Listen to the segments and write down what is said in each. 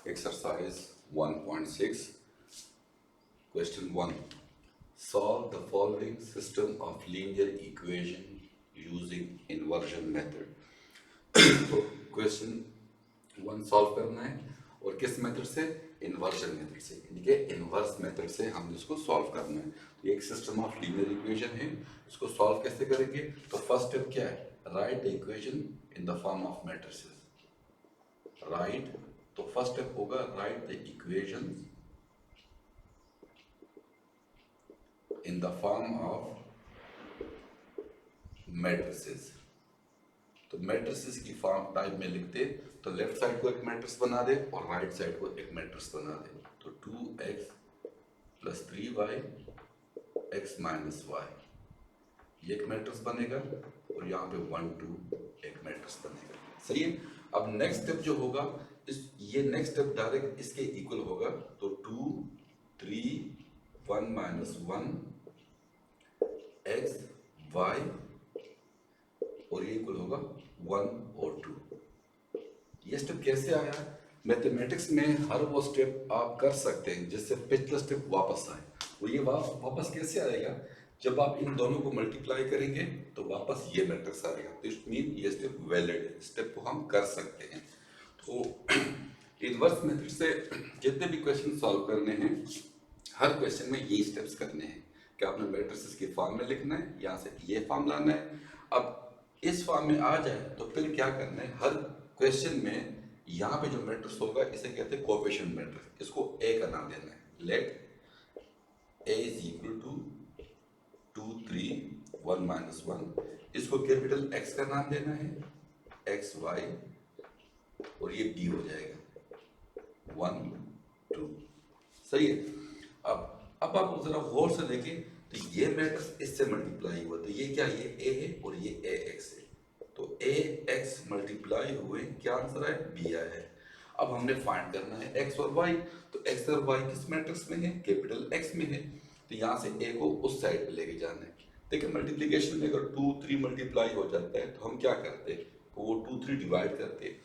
Exercise 1.6, question 1. Solve the following system of linear equation using inversion method. तो question 1 solve करना है और किस मेथड से? इन्वर्जन मेथड से, यानी कि इन्वर्स मेथड से हम इसको सॉल्व करना है। तो ये एक सिस्टम ऑफ लीनियर इक्वेशन है, इसको सॉल्व कैसे करेंगे? तो फर्स्ट स्टेप क्या है? Right the equation in the form of matrices. Right, तो फर्स्ट स्टेप होगा right the equation in the form of matrices. तो मैट्रिसेस की फॉर्म टाइप में लिखते तो लेफ्ट साइड को एक मैट्रिक्स बना दे और राइट साइड को एक मैट्रिक्स बना दे। तो 2x plus 3y x minus Y ये एक मैट्रिक्स बनेगा और यहाँ पे 1 2 एक मैट्रिक्स बनेगा। सही है। अब नेक्स्ट स्टेप जो होगा ये नेक्स्ट स्टेप डायरेक्ट इसके इक्वल होगा। तो 2 3 1 माइनस 1 x y और ये इक्वल होगा 1 और 2। ये स्टेप कैसे आया? मैथमेटिक्स में हर वो स्टेप आप कर सकते हैं जिससे पिछला स्टेप वापस आए। वो ये वापस कैसे आएगा? जब आप इन दोनों को मल्टीप्लाई करेंगे तो वापस ये मैट्रिक्स आएगा। तो इट मीन ये स्टेप वैलिड है, स्टेप को हम कर सकते हैं। तो इनवर्स मेथड से जितने भी क्वेश्चन सॉल्व करने हैं, हर क्वेश्चन में ये स्टेप्स करने हैं कि आपने मैट्रिसेस की फॉर्म में लिखना है, यहाँ से ये फॉर्म लाना है। अब इस फॉर्म में आ जाए तो फिर क्या करना है? हर क्वेश्चन में यहाँ पे जो मैट्रिक्स होगा इसे कहते हैं कोएफिशिएंट मैट्रिक्स। इसको ए का नाम देना है। Let A is equal to 2 3 1 minus 1। इसको कैपिटल एक्स का नाम देना है, एक्स वाई, और ये बी हो जाएगा 1 2। सही है। अब आप जरा गौर से देखें तो ये मैट्रिक्स इससे मल्टीप्लाई हुआ, तो ये क्या? ये ए है और ये ए एक्स है। तो ए एक्स मल्टीप्लाई हुए, क्या आंसर है? बी आया है। अब हमने फाइंड करना है एक्स और वाई। तो एक्स और वाई किस मैट्रिक्स में है? कैपिटल एक्स में है। तो यहाँ से ए को उस साइड पे लेके जाना है। देखिए मल्टीप्लिकेशन में अगर 2 3 मल्टीप्लाई हो जाता है तो हम क्या करते हैं? वो 2 3 डिवाइड करते हैं।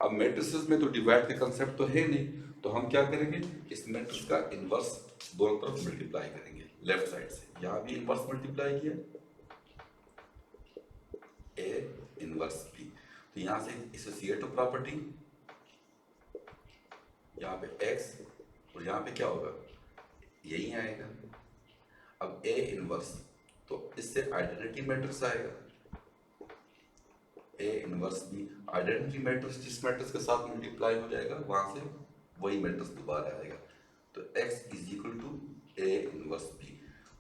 अब मैट्रिसेस में तो डिवाइड का कंसेप्ट तो है नहीं, तो हम क्या करेंगे? इस मैट्रिक्स का इनवर्स दोनों तरफ मल्टीप्लाई करेंगे लेफ्ट साइड से। यहां भी इनवर्स मल्टीप्लाई किया, ए इनवर्स बी। तो यहां से एसोसिएटिव प्रॉपर्टी, यहाँ पे x और यहाँ पे क्या होगा? यही आएगा। अब ए इनवर्स, तो इससे आइडेंटिटी मैट्रिक्स आएगा। A inverse B identity matrix, जिस मैट्रिक्स के साथ मल्टीप्लाई हो जाएगा वहां से वही मैट्रिक्स दोबारा आएगा। तो x is equal to A inverse B.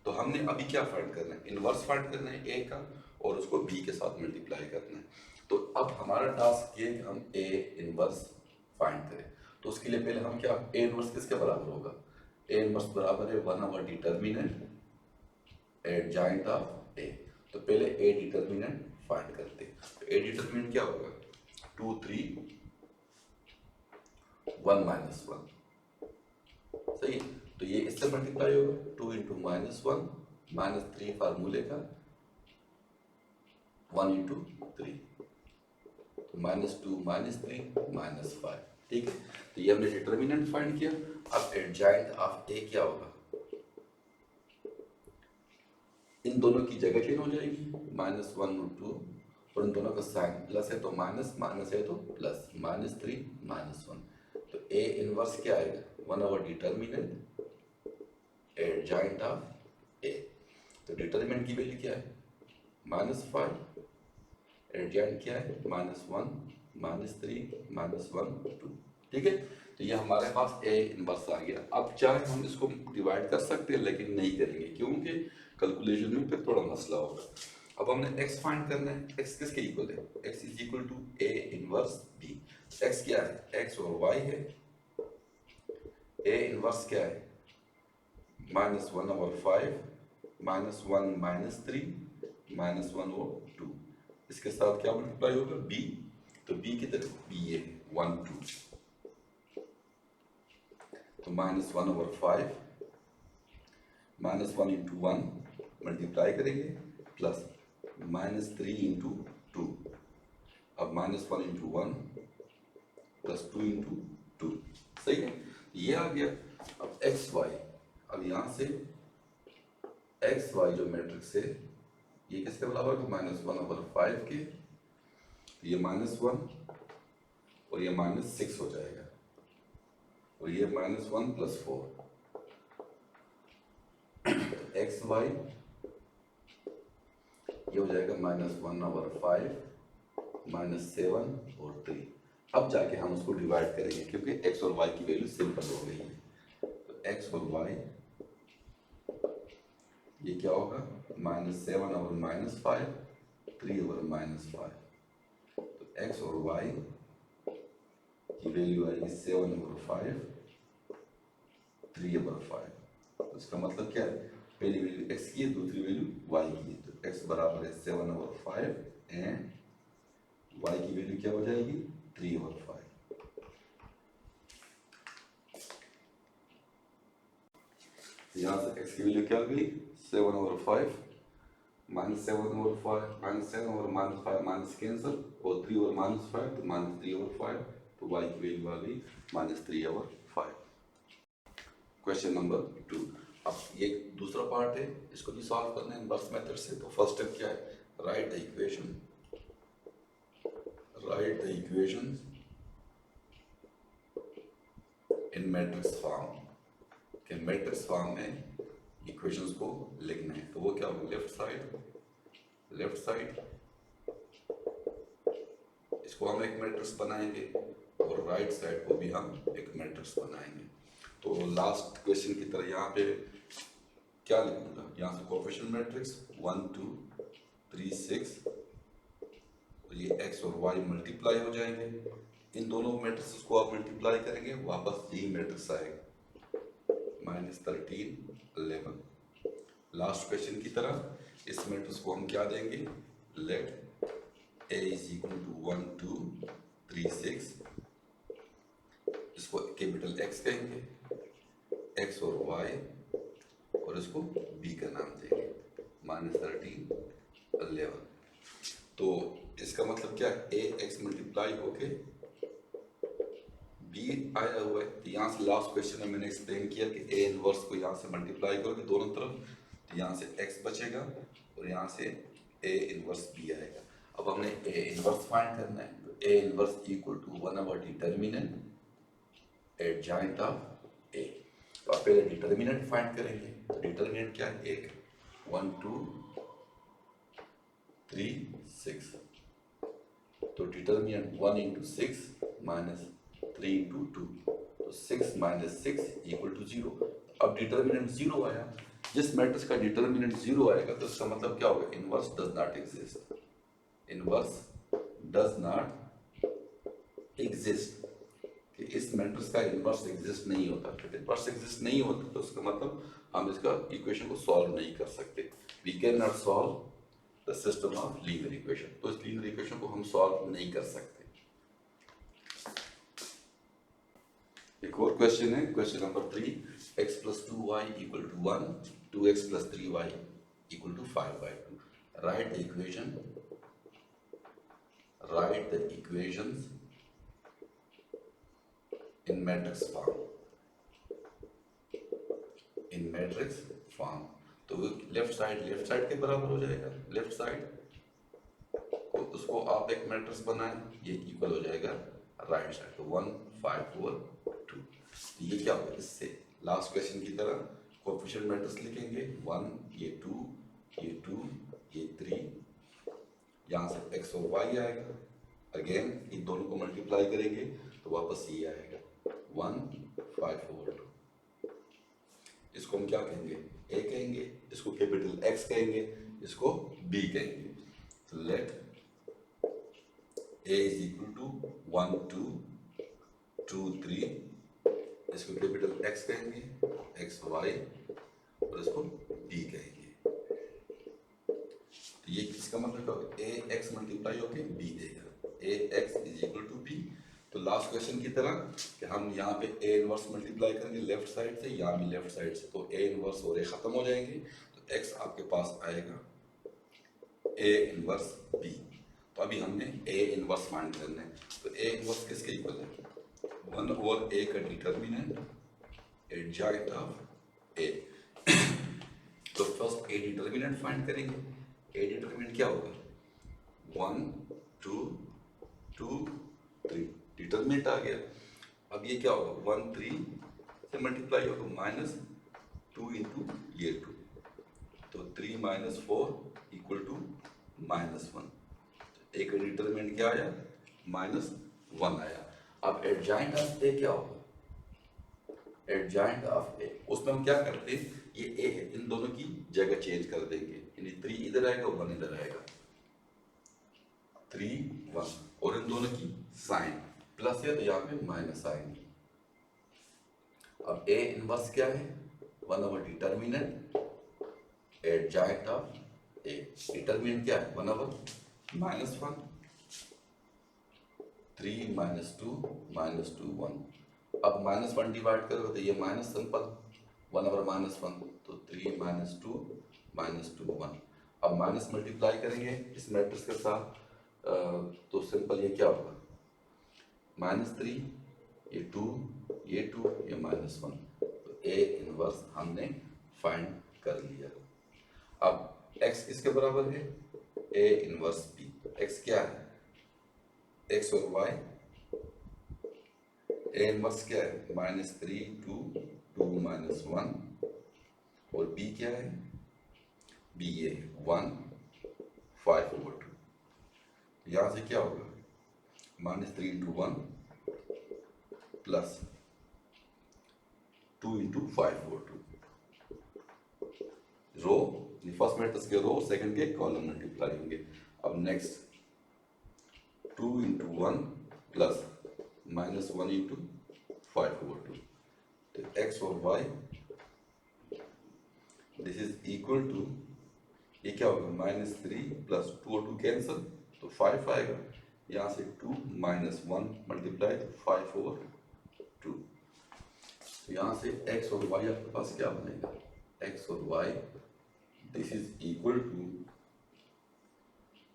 तो हमने अभी क्या फाइंड करना है? इनवर्स फाइंड करना है ए का और उसको बी के साथ मल्टीप्लाई करना है। तो अब हमारा टास्क ये कि हम ए इनवर्स फाइंड करें। तो उसके लिए पहले हम क्या, ए इनवर्स किसके बराबर होगा? ए इनवर्स बराबर है 1 ओवर डिटर्मिनेंट एडजॉइंट ऑफ ए। तो पहले ए डिटर्मिनेंट फाइंड करते हैं। तो ए डिटर्मिनेंट क्या होगा? 2 3 1 माइनस 1। सही है। तो ये इससे मल्टीप्लाई होगा 2 इंटू माइनस 1 माइनस 3 फार्मूले का 1 इंटू 3, तो माइनस 2 माइनस 3 माइनस 5। ठीक है। तो ये हमने डिटर्मिनेंट फाइंड किया। अब एडजॉइंट ऑफ ए क्या होगा? इन दोनों की जगह चेंज हो जाएगी, माइनस 1 और 2, और इन दोनों का साइन प्लस है तो माइनस, माइनस है तो प्लस, माइनस 3 माइनस 1। तो ए इनवर्स क्या आएगा? 1 ओवर डिटर्मिनेंट एडजॉइंट ऑफ ए। तो डिटर्मिनेंट की वैल्यू क्या है? -5। एडजॉइंट क्या है? -1 -3 -1 2। ठीक है। तो ये हमारे पास ए इनवर्स आ गया। अब चाहे हम इसको डिवाइड कर सकते हैं लेकिन नहीं करेंगे क्योंकि कैलकुलेशन में फिर थोड़ा मसला होगा। अब हमने x फाइंड करना है। x किसके इक्वल है? x is equal to a inverse b। x क्या है? x और y है। a इनवर्स क्या है? -1 ओवर 5 -1 -3 -1 ओवर 2। इसके साथ क्या मल्टीप्लाई होगा? b। तो b की तरफ b है 1 2, तो -1 ओवर 5 -1 इंटू 1 मल्टीप्लाई करेंगे प्लस -3 इंटू 2। अब -1 इंटू 1 प्लस 2 इंटू 2। ये आ गया। अब एक्स वाई, अब यहाँ से एक्स वाई जो मैट्रिक्स है ये किसके बराबर है? -1/5 के। ये -1 और ये -6 हो जाएगा, और ये -1 + 4। एक्स वाई ये हो जाएगा -1/5 -7 और 3। अब जाके हम उसको डिवाइड करेंगे क्योंकि एक्स और वाई की वैल्यू सिंपल हो गई है। तो एक्स और वाई ये क्या होगा? -7/-5 3/-5। तो एक्स और वाई की वैल्यू आएगी 7/5 3/5। तो इसका मतलब क्या है? पहली वैल्यू एक्स की है, दूसरी वैल्यू वाई की है। तो एक्स बराबर है 7/5 एंड वाई की वैल्यू क्या हो जाएगी? 3/5। यहाँ से एक्स की वैल्यू क्या आ गई? 7/5 -7/5 -7 और -5 माइनस कैंसिल, और 3 और -5 तो -3/5। तो वाई की वैल्यू आ गई -3/5। Question number 2। अब ये दूसरा पार्ट है, इसको भी सॉल्व करना है इनवर्स मेथड से। तो फर्स्ट स्टेप क्या है? Right the equation in matrix form. के मैट्रिक्स फॉर्म में इक्वेशंस को लिखना है। तो वो क्या होगा? लेफ्ट साइड इसको हम एक मैट्रिक्स बनाएंगे, और राइट साइड को भी हम एक मैट्रिक्स बनाएंगे। तो लास्ट क्वेश्चन की तरह यहाँ पे क्या लिखूंगा? यहाँ से कोएफिशिएंट मैट्रिक्स 1 2 3 6, तो ये एक्स और वाई मल्टीप्लाई हो जाएंगे। इन दोनों मैट्रिक्स को आप मल्टीप्लाई करेंगे, वापस यही मैट्रिक्स आएगा -13 11। लास्ट क्वेश्चन की तरह इस मैट्रिक्स को हम क्या देंगे? लेट a = 1 2 3 6, इसको कैपिटल एक्स कहेंगे, एक्स और वाई, और इसको b का नाम देंगे -13 11। तो इसका मतलब क्या है? ए एक्स मल्टीप्लाई होके b आया हुआ है। तो यहाँ से लास्ट क्वेश्चन में मैंने एक्सप्लेन किया कि ए इनवर्स को यहाँ से मल्टीप्लाई करोगे दोनों तरफ, तो यहाँ से x बचेगा और यहाँ से ए इनवर्स b आएगा। अब हमने ए इनवर्स फाइंड करना है। तो ए इनवर्स = 1/डिटर्मिनेंट एडजॉइंट ऑफ ए। तो आप पहले डिटर्मिनेंट फाइंड करेंगे। तो डिटर्मिनेंट क्या है? 1 2 3 6। तो डिटर्मिनेंट 1 × 6 -3 × 2, तो 6 - 6 = 0। अब डिटर्मिनेंट 0 आया। जिस मैट्रिक्स का डिटर्मिनेंट 0 आएगा तो इसका मतलब क्या होगा? Inverse does not exist. Inverse does not exist, कि इस मैट्रिक्स का इनवर्स एग्जिस्ट नहीं होता। तो इनवर्स एग्जिस्ट नहीं होता तो इसका मतलब हम इसका इक्वेशन को सॉल्व नहीं कर सकते। We can not solve the system of linear equation. तो इस लीनियर इक्वेशन को हम सॉल्व नहीं कर सकते। एक और क्वेश्चन है, question number 3। x + 2y = 1, 2x + 3y = 5/2। Write the equations in matrix form। तो लेफ्ट साइड के बराबर हो जाएगा। लेफ्ट साइड को उसको आप एक मैट्रिक्स बनाएं, ये इक्वल हो जाएगा राइट साइड। तो 1 5 4 2। ये क्या होगा? इससे लास्ट क्वेश्चन की तरह कोएफिशिएंट मैट्रिक्स लिखेंगे। 1 ये 2 ये 2 ये 3, यहाँ से x और y आएगा। अगेन इन दोनों को मल्टीप्लाई करेंगे तो वापस ये आएगा 1 5 4 2। इसको हम क्या कहेंगे? a कहेंगे, इसको कैपिटल X कहेंगे, इसको b कहेंगे। तो लेट a = 1 2 2 3, इसको कैपिटल X कहेंगे, x y, और इसको b कहेंगे। तो ये किसका मतलब होगा? a x मल्टीप्लाई होके b देगा। ax = b। तो लास्ट क्वेश्चन की तरह कि हम यहाँ पे a इनवर्स मल्टीप्लाई करेंगे लेफ्ट साइड से, यहाँ भी लेफ्ट साइड से, तो a इनवर्स और a खत्म हो जाएंगे। तो x आपके पास आएगा a इनवर्स b। तो अभी हमने a इनवर्स फाइंड करना है। तो a इनवर्स किसके इक्वल है? 1/a का डिटर्मिनेंट एडजॉइंट ऑफ ए। तो फर्स्ट ए डिटर्मिनेंट फाइंड करेंगे। ए डिटर्मिनेंट क्या होगा? 1 2 2 3, डिटर्मिनेंट आ गया। अब ये क्या होगा? 1 3 से मल्टीप्लाई होगा माइनस 2 इंटू ये 2, तो 3 माइनस 4 इक्वल टू -1। एक डिटरमिनेंट क्या आया? -1 आया। अब एडजॉइंट ऑफ ए क्या होगा? एडजॉइंट ऑफ ए, उसमें हम क्या करते हैं, ये ए है, इन दोनों की जगह चेंज कर देंगे, यानी 3 इधर आएगा, 1 इधर आएगा, 3 1, और इन दोनों की साइन प्लस है तो यहाँ पे माइनस आएंगे। अब ए इनवर्स क्या है? 1 over determinant adjoint of A. Determinant क्या है? 1 ओवर -1, 3 -2 -2 1। अब -1 डिवाइड करोगे तो ये माइनस सिंपल, 1 ओवर -1, तो 3 -2 -2 1। अब माइनस मल्टीप्लाई करेंगे इस मैट्रिक्स के साथ, तो सिंपल ये क्या होगा? -3, ये 2, ये 2, ये -1, तो ए इनवर्स हमने फाइंड कर लिया। अब x किसके बराबर है? ए इनवर्स बी। x क्या है? x और y। ए इनवर्स क्या है? -3 2 2 -1, और b क्या है? b ये 1 5 ओवर 2। यहां से क्या होगा? -3 into 1 plus 2 into 5 over 2। Row, first matrix के रो, सेकंड के कॉलम मल्टीप्लाई होंगे। अब next 2 into 1 plus -1 into 5 over 2, तो x और y this is equal to, ये क्या होगा? -3 प्लस 2 और 2 कैंसिल, तो 5 आएगा। यहाँ से 2 -1 मल्टीप्लाई, तो 5 ओवर 2। तो यहाँ से x और y आपके पास क्या बनेगा? x और y this is equal to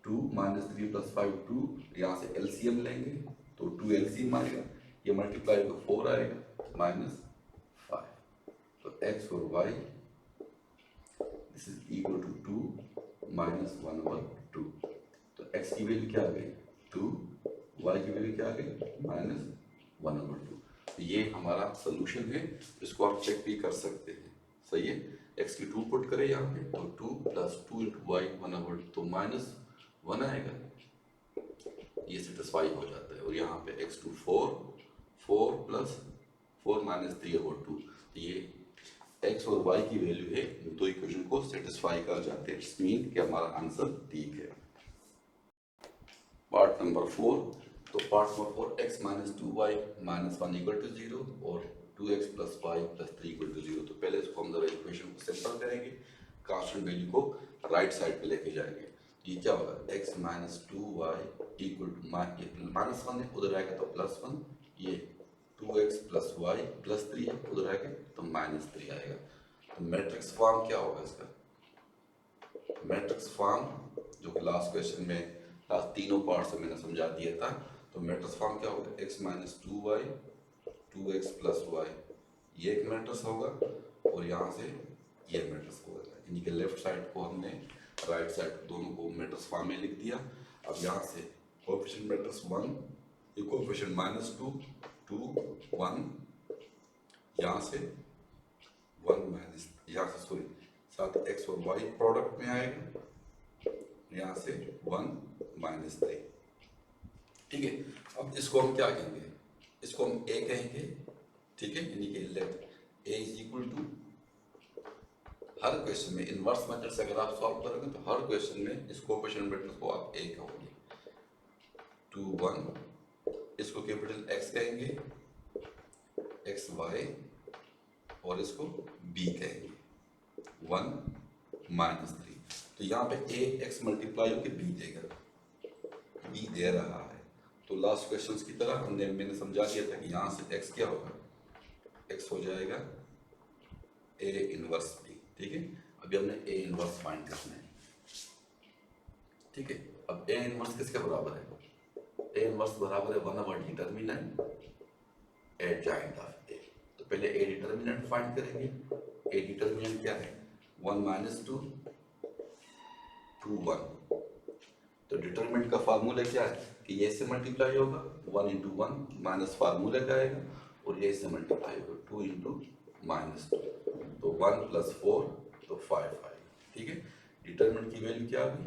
2 -3 plus 5 2, यहाँ से एलसीएम लेंगे तो 2 एलसीएम आएगा, ये मल्टीप्लाई तो 4 आएगा, -5। तो x और y this is equal to 2 -1 over 2। तो x की वैल्यू क्या आ गई? 2, y की वैल्यू क्या आ गई? -1 ओवर 2। ये हमारा सोल्यूशन है, इसको आप चेक भी कर सकते हैं। सही है। x की 2 पुट करें यहाँ पे, तो 2 प्लस 2 इंटू वाई 1 ओवर, तो -1 आएगा, ये सेटिस्फाई हो जाता है। और यहाँ पे x2 4 प्लस 4 -3 ओवर 2, तो ये x और y की वैल्यू है, दो इक्वेशन को सेटिस्फाई कर जाते हैं। इट्स मीन कि हमारा आंसर ठीक है। पार्ट नंबर 4, तो part number 4, x - 2y - 1 equal to 0 और 2x + y + 3 इक्वल टू 0। तो पहले इसको हम जरा इक्वेशन को सिंपल करेंगे, कांस्टेंट वैल्यू को राइट साइड पे लेके जाएंगे। ये क्या होगा? x - 2y इक्वल टू -1 है, उधर आएगा तो +1, ये 2x + y + 3 है, उधर आएगा तो -3 आएगा। तो मैट्रिक्स फॉर्म क्या होगा इसका? मैट्रिक्स फॉर्म जो कि लास्ट क्वेश्चन में लास्ट तीनों पार्ट से मैंने समझा दिया था। तो मैट्रिक्स फॉर्म क्या होगा? x - 2y 2x + y, ये एक मैट्रिक्स होगा, और यहाँ से ये मैट्रिक्स होगा, यानी कि लेफ्ट साइड को हमने राइट साइड दोनों को मैट्रिक्स फॉर्म में लिख दिया। अब यहाँ से कोएफिशिएंट मैट्रिक्स 1, ये कोएफिशिएंट -2 2 1, यहाँ से 1 माइनस, यहाँ से सॉरी साथ x और y प्रोडक्ट में आएगा, यहाँ से 1 -3। ठीक है। अब इसको हम क्या कहेंगे? इसको हम a कहेंगे, ठीक है, यानी कि let a is equal to, हर क्वेश्चन में इनवर्स मेथड से अगर आप सॉल्व करोगे तो हर क्वेश्चन में इस कोएफिशिएंट मैट्रिक्स को आप a कहोगे। 2 1, इसको कैपिटल X कहेंगे, x y, और इसको b कहेंगे, 1 -3। तो यहाँ पे a x मल्टीप्लाई होकर b देगा, b दे रहा है। तो लास्ट क्वेश्चंस की तरह मैंने समझा दिया था कि यहाँ से x क्या होगा? x हो जाएगा a इनवर्स b। ठीक है। अभी हमने a इनवर्स फाइंड करना है। ठीक है। अब a इनवर्स किसके बराबर है? a इनवर्स बराबर है 1 over determinant adjoint of a। तो पहले ए डिटर्मिनेंट फाइंड करेंगे। ए डिटर्मिनेंट क्या है, 1 माइनस 2 2 1। तो डिटर्मिनेंट का फार्मूला क्या है कि ये से मल्टीप्लाई होगा 1 इंटू 1 माइनस फार्मूला का आएगा, और ये से मल्टीप्लाई होगा 2 इंटू माइनस 2, तो 1 प्लस 4 तो 5 आएगा। ठीक है, डिटर्मिनेंट की वैल्यू क्या आ गई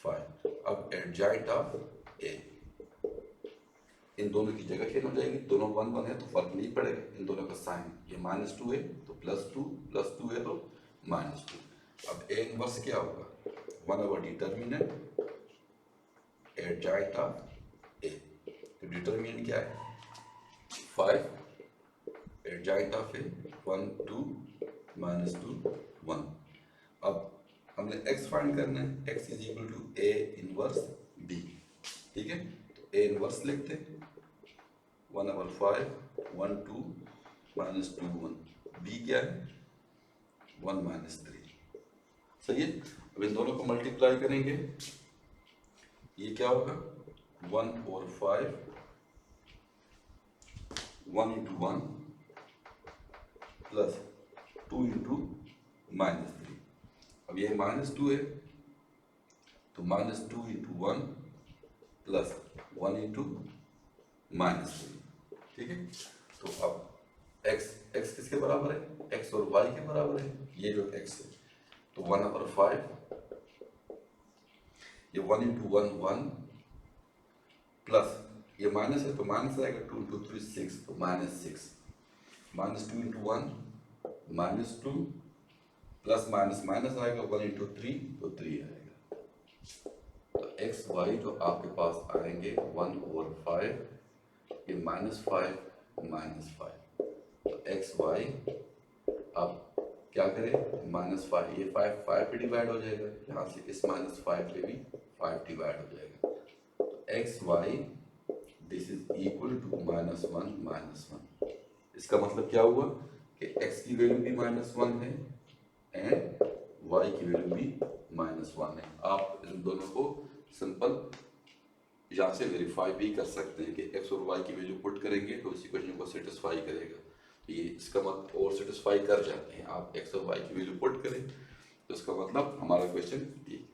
5। अब एडजॉइंट ऑफ ए, इन दोनों की जगह चेंज हो जाएगी, दोनों 1 1 है तो फर्क नहीं पड़ेगा, इन दोनों का साइन, ये -2 है तो +2 है तो -2। अब ए इनवर्स क्या होगा, 1 ओवर डिटर्मिनेंट एडजॉइंट ऑफ ए। तो डिटर्मिनेंट क्या है 5, एडजॉइंट ऑफ ए 1 2 -2 1। अब हमने x फाइंड करना है, x is equal to A inverse b। ठीक है, तो ए इनवर्स लिखते हैं 1 ओवर 5 1 2 -2 1, b क्या है 1 -3। सही है, अब इन दोनों को मल्टीप्लाई करेंगे, ये क्या होगा 1 ओवर 5 1 इंटू 1 प्लस 2 इंटू -3। अब ये -2 है तो -2 इंटू 1 प्लस 1 इंटू -3। ठीक है, तो अब x किसके बराबर है, x और y के बराबर है, ये जो x है तो 1 ओवर 5, ये 1 इंटू 1 1 प्लस ये माइनस है तो माइनस आएगा 2 इंटू 3 6 तो -6, -2 इंटू 1 -2 प्लस माइनस माइनस आएगा 1 इंटू 3 तो 3 आएगा। तो एक्स वाई जो आपके पास आएंगे 1 ओवर 5, ये -5 -5, तो एक्स वाई अब क्या करें -5, ये 5 पे डिवाइड हो जाएगा, यहाँ से इस -5 पे भी 5 डिवाइड हो जाएगा, तो X Y this is equal to -1 -1। इसका मतलब क्या हुआ कि x की वैल्यू भी -1 है एंड y की वैल्यू भी -1 है। आप इन दोनों को सिंपल यहाँ से वेरीफाई भी कर सकते हैं कि x और y की वैल्यू पुट करेंगे तो इस इक्वेशन को सेटिस्फाई करेगा, तो ये इसका मतलब और सेटिस्फाई कर जाते हैं। आप x और y की वैल्यू पुट करें तो इसका मतलब हमारा क्वेश्चन ठीक